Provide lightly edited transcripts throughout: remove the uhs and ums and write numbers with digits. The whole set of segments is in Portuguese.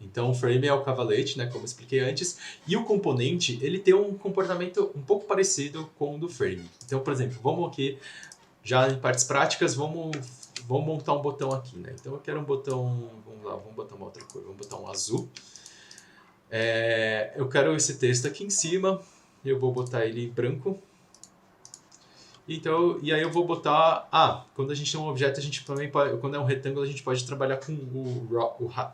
Então o frame é o cavalete, né, como eu expliquei antes, e o componente, ele tem um comportamento um pouco parecido com o do frame. Então, por exemplo, vamos aqui, já em partes práticas, vamos montar um botão aqui, né? Então eu quero um botão, vamos lá, vamos botar uma outra cor, vamos botar um azul. Eu quero esse texto aqui em cima, eu vou botar ele branco. Então, e aí eu vou botar... quando a gente tem um objeto, a gente também pode... Quando é um retângulo, a gente pode trabalhar com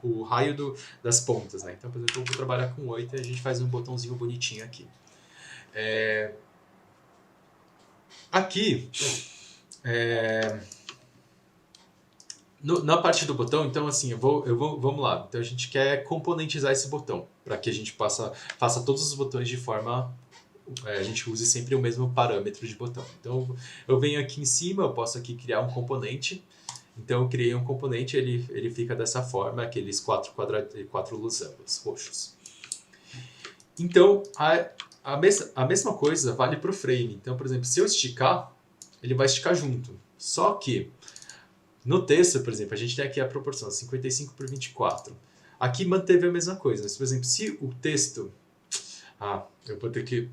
o raio das pontas, né? Então, por exemplo, eu vou trabalhar com 8 e a gente faz um botãozinho bonitinho aqui. Aqui, na parte do botão, então assim, vamos lá. Então a gente quer componentizar esse botão, para que a gente faça todos os botões de forma... a gente use sempre o mesmo parâmetro de botão. Então eu venho aqui em cima, eu posso aqui criar um componente. Então eu criei um componente, ele fica dessa forma, aqueles quatro losangos roxos. Então a mesma coisa vale para o frame. Então, por exemplo, se eu esticar, ele vai esticar junto. Só que no texto, por exemplo, a gente tem aqui a proporção 55 por 24. Aqui manteve a mesma coisa. Mas, por exemplo, se o texto... eu vou ter que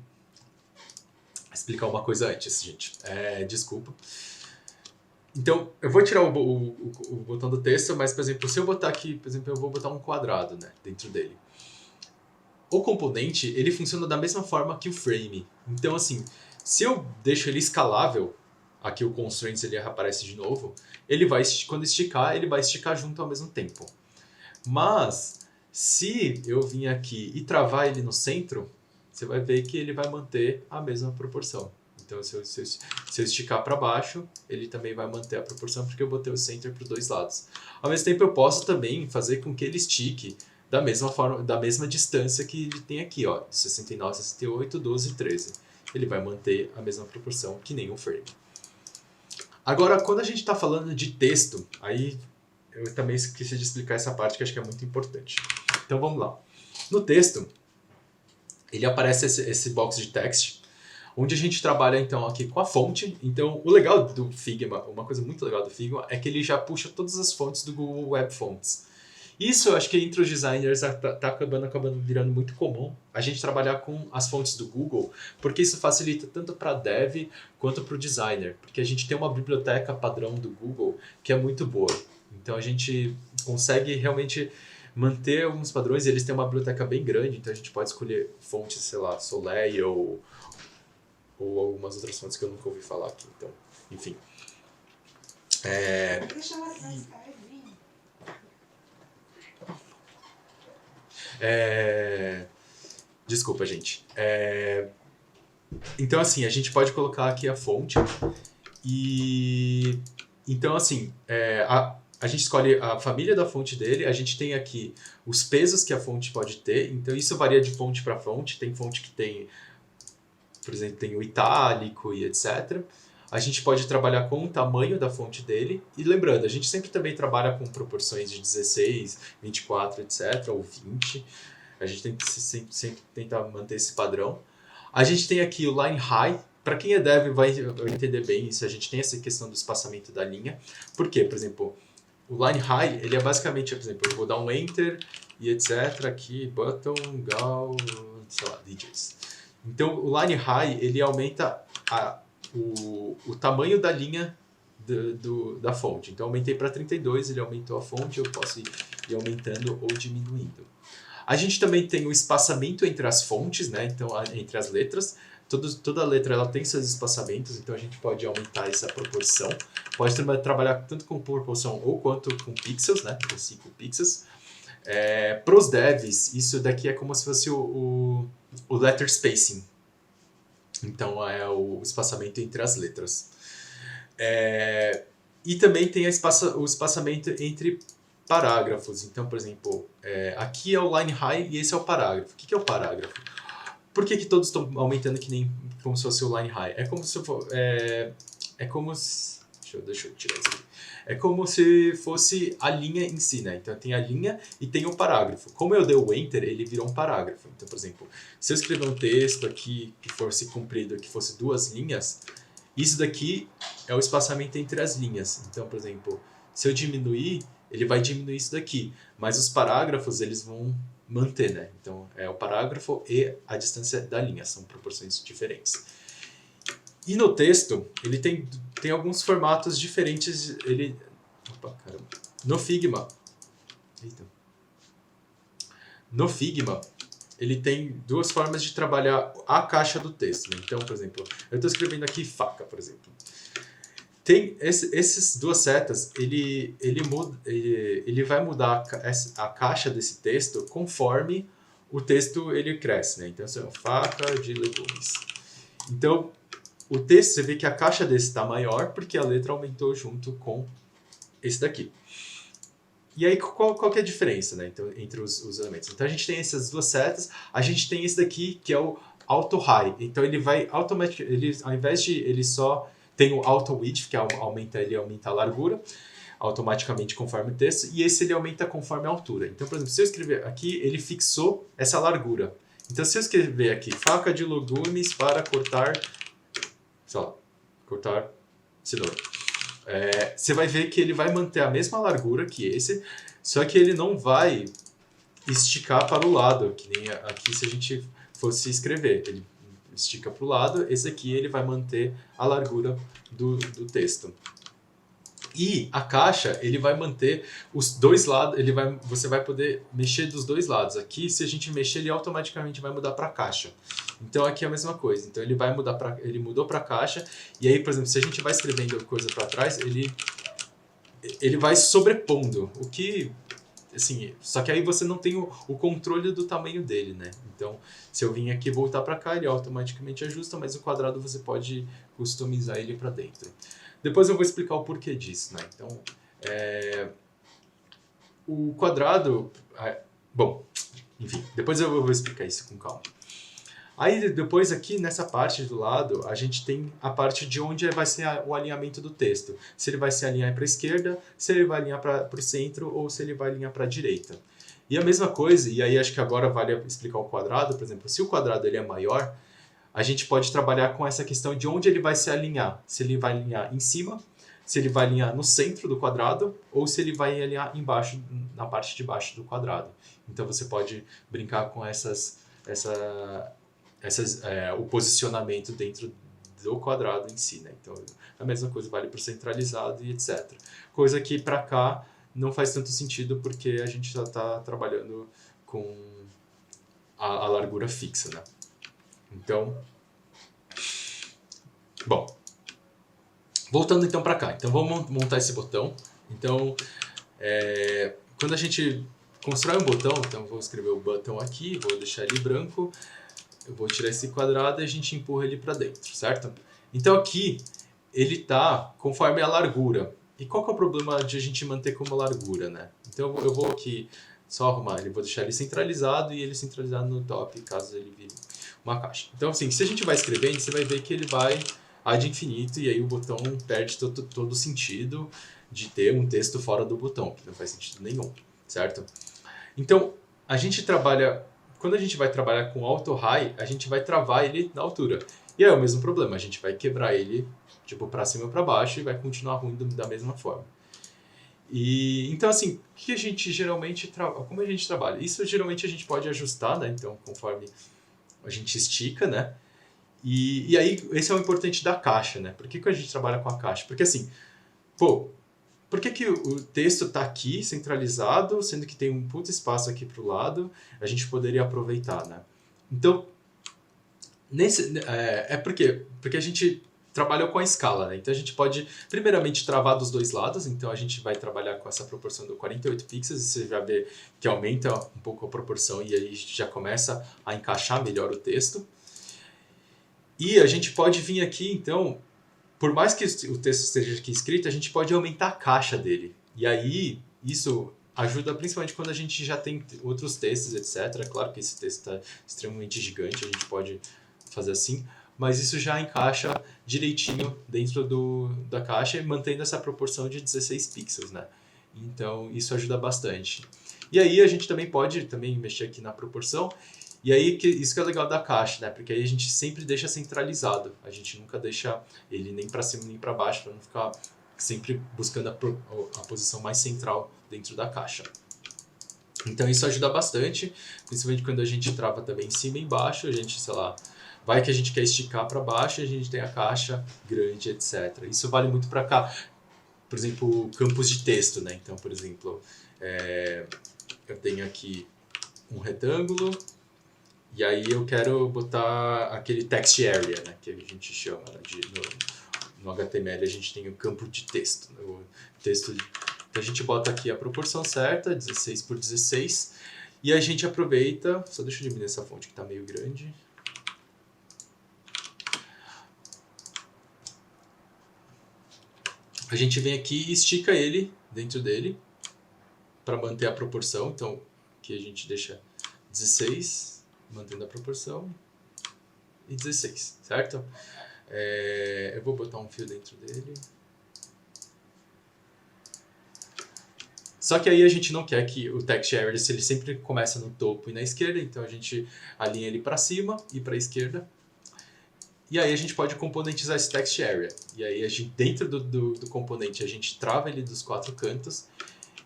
explicar uma coisa antes, gente. Desculpa. Então, eu vou tirar o botão do texto, mas, por exemplo, se eu botar aqui, por exemplo, eu vou botar um quadrado, né, dentro dele. O componente, ele funciona da mesma forma que o frame. Então, assim, se eu deixo ele escalável, aqui o constraints ele aparece de novo, ele vai, quando esticar, ele vai esticar junto ao mesmo tempo. Mas, se eu vir aqui e travar ele no centro, você vai ver que ele vai manter a mesma proporção. Então, se eu esticar para baixo, ele também vai manter a proporção, porque eu botei o center para os dois lados. Ao mesmo tempo, eu posso também fazer com que ele estique da mesma forma, da mesma distância que ele tem aqui, ó, 69, 68, 12, 13. Ele vai manter a mesma proporção que nem um frame. Agora, quando a gente está falando de texto, aí eu também esqueci de explicar essa parte que acho que é muito importante. Então vamos lá. No texto, ele aparece esse box de text, onde a gente trabalha então aqui com a fonte. Então o legal do Figma, uma coisa muito legal do Figma, é que ele já puxa todas as fontes do Google Web Fonts. Isso eu acho que entre os designers tá acabando virando muito comum, a gente trabalhar com as fontes do Google, porque isso facilita tanto para dev quanto para o designer, porque a gente tem uma biblioteca padrão do Google que é muito boa. Então a gente consegue realmente manter alguns padrões, e eles têm uma biblioteca bem grande, então a gente pode escolher fontes, sei lá, Soleil ou algumas outras fontes que eu nunca ouvi falar aqui. Então, enfim. Desculpa, gente. Então, assim, a gente pode colocar aqui a fonte. E então, assim, a gente escolhe a família da fonte dele. A gente tem aqui os pesos que a fonte pode ter. Então, isso varia de fonte para fonte. Tem fonte que tem, por exemplo, tem o itálico e etc. A gente pode trabalhar com o tamanho da fonte dele. E lembrando, a gente sempre também trabalha com proporções de 16, 24, etc. Ou 20. A gente tem que sempre tentar manter esse padrão. A gente tem aqui o line high. Para quem é dev vai entender bem isso. A gente tem essa questão do espaçamento da linha. Por quê? Por exemplo, o line high, ele é basicamente, por exemplo, eu vou dar um enter e etc. Aqui, button, gal, sei lá, DJs. Então, o line high, ele aumenta o tamanho da linha da fonte. Então, eu aumentei para 32, ele aumentou a fonte, eu posso ir aumentando ou diminuindo. A gente também tem o espaçamento entre as fontes, né? Então, entre as letras. Toda letra ela tem seus espaçamentos, então a gente pode aumentar essa proporção. Pode trabalhar tanto com proporção ou quanto com pixels, né? Com 5 pixels. Para os devs, isso daqui é como se fosse o letter spacing. Então, é o espaçamento entre as letras. E também tem o espaçamento entre parágrafos. Então, por exemplo, aqui é o line high e esse é o parágrafo. O que é o parágrafo? Por que todos estão aumentando que nem como se fosse o line high? É como se deixa eu tirar isso aqui. É como se fosse a linha em si, né? Então tem a linha e tem o parágrafo. Como eu dei o enter, ele virou um parágrafo. Então, por exemplo, se eu escrever um texto aqui que fosse comprido, que fosse 2 linhas, isso daqui é o espaçamento entre as linhas. Então, por exemplo, se eu diminuir, ele vai diminuir isso daqui, mas os parágrafos eles vão manter, né? Então é o parágrafo e a distância da linha, são proporções diferentes. E no texto, ele tem alguns formatos diferentes, opa, caramba. No Figma, ele tem duas formas de trabalhar a caixa do texto, né? Então, por exemplo, eu estou escrevendo aqui faca, por exemplo. Tem essas duas setas, ele vai mudar a caixa desse texto conforme o texto ele cresce, né? Então, assim, faca de legumes. Então, o texto, você vê que a caixa desse está maior porque a letra aumentou junto com esse daqui. E aí, qual que é a diferença, né, então, entre os elementos? Então, a gente tem essas duas setas, a gente tem esse daqui, que é o Auto High. Então, ele vai automaticamente, ao invés de ele só tem o Auto Width, que aumenta a largura, automaticamente conforme o texto, e esse ele aumenta conforme a altura. Então, por exemplo, se eu escrever aqui, ele fixou essa largura. Então, se eu escrever aqui, faca de legumes para cortar, sei lá, cortar cenoura. Você vai ver que ele vai manter a mesma largura que esse, só que ele não vai esticar para o lado, que nem aqui se a gente fosse escrever. Ele estica para o lado, esse aqui ele vai manter a largura do texto. E a caixa, ele vai manter os dois lados, você vai poder mexer dos dois lados. Aqui, se a gente mexer, ele automaticamente vai mudar para a caixa. Então aqui é a mesma coisa. Então ele mudou para a caixa, e aí, por exemplo, se a gente vai escrevendo coisa para trás, ele vai sobrepondo, o que, assim, só que aí você não tem o controle do tamanho dele, né? Então, se eu vim aqui e voltar para cá, ele automaticamente ajusta, mas o quadrado você pode customizar ele para dentro. Depois eu vou explicar o porquê disso, né? Então, o quadrado... bom, enfim, depois eu vou explicar isso com calma. Aí depois aqui nessa parte do lado, a gente tem a parte de onde vai ser o alinhamento do texto. Se ele vai se alinhar para a esquerda, se ele vai alinhar para o centro ou se ele vai alinhar para a direita. E a mesma coisa, e aí acho que agora vale explicar o quadrado, por exemplo, se o quadrado ele é maior, a gente pode trabalhar com essa questão de onde ele vai se alinhar. Se ele vai alinhar em cima, se ele vai alinhar no centro do quadrado, ou se ele vai alinhar embaixo, na parte de baixo do quadrado. Então você pode brincar com o posicionamento dentro do quadrado em si, né? Então a mesma coisa vale para o centralizado e etc. Coisa que para cá não faz tanto sentido porque a gente já está trabalhando com a largura fixa, né? Então, bom, voltando então para cá. Então vamos montar esse botão. Então, quando a gente constrói um botão, então vou escrever o botão aqui, vou deixar ele branco, eu vou tirar esse quadrado e a gente empurra ele para dentro, certo? Então aqui ele está conforme a largura. E qual que é o problema de a gente manter como largura, né? Então eu vou aqui só arrumar ele, vou deixar ele centralizado e ele centralizado no top, caso ele vire uma caixa. Então assim, se a gente vai escrevendo, você vai ver que ele vai ad infinito e aí o botão perde todo o sentido de ter um texto fora do botão, que não faz sentido nenhum, certo? Então, a gente trabalha, quando a gente vai trabalhar com Auto High, a gente vai travar ele na altura. E aí é o mesmo problema, a gente vai quebrar ele tipo para cima ou para baixo e vai continuar ruim da mesma forma. E então assim, que a gente geralmente como a gente trabalha? Isso geralmente a gente pode ajustar, né? Então, conforme a gente estica, né? E aí esse é o importante da caixa, né? Por que a gente trabalha com a caixa? Porque assim, por que o texto está aqui centralizado, sendo que tem um puto espaço aqui para o lado, a gente poderia aproveitar, né? Então, porque a gente trabalhou com a escala, né? Então a gente pode, primeiramente, travar dos dois lados, então a gente vai trabalhar com essa proporção de 48 pixels, e você já vê que aumenta um pouco a proporção e aí já começa a encaixar melhor o texto. E a gente pode vir aqui, então, por mais que o texto esteja aqui escrito, a gente pode aumentar a caixa dele. E aí, isso ajuda principalmente quando a gente já tem outros textos, etc. Claro que esse texto está extremamente gigante, a gente pode fazer assim, mas isso já encaixa direitinho dentro da caixa, mantendo essa proporção de 16 pixels, né? Então, isso ajuda bastante. E aí, a gente também pode mexer aqui na proporção. E aí, isso que é legal da caixa, né? Porque aí a gente sempre deixa centralizado. A gente nunca deixa ele nem para cima nem para baixo, para não ficar sempre buscando a posição mais central dentro da caixa. Então isso ajuda bastante, principalmente quando a gente trava também em cima e embaixo, a gente, sei lá, vai que a gente quer esticar para baixo e a gente tem a caixa grande, etc. Isso vale muito para cá, por exemplo, campos de texto, né? Então, por exemplo, eu tenho aqui um retângulo e aí eu quero botar aquele text area, né? Que a gente chama no HTML, a gente tem o campo de texto. Né? O texto. Então a gente bota aqui a proporção certa, 16 por 16, e a gente aproveita, só deixa eu diminuir essa fonte que está meio grande. A gente vem aqui e estica ele dentro dele para manter a proporção. Então aqui a gente deixa 16, mantendo a proporção, e 16, certo? Eu vou botar um fio dentro dele. Só que aí a gente não quer que o text area, ele sempre começa no topo e na esquerda, então a gente alinha ele para cima e para a esquerda. E aí a gente pode componentizar esse text area. E aí a gente, dentro do componente a gente trava ele dos 4 cantos.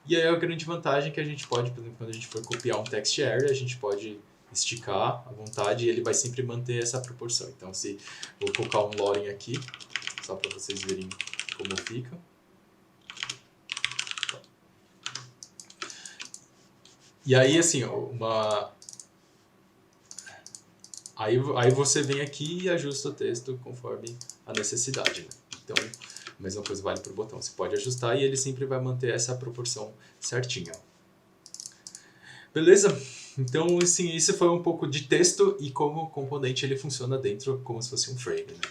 E aí a grande vantagem é que a gente pode, por exemplo, quando a gente for copiar um text area, a gente pode esticar à vontade e ele vai sempre manter essa proporção. Então se vou colocar um loren aqui, só para vocês verem como fica. E aí, assim, aí você vem aqui e ajusta o texto conforme a necessidade, né? Então, a mesma coisa vale para o botão. Você pode ajustar e ele sempre vai manter essa proporção certinha. Beleza? Então, assim, isso foi um pouco de texto e como o componente ele funciona dentro como se fosse um frame, né?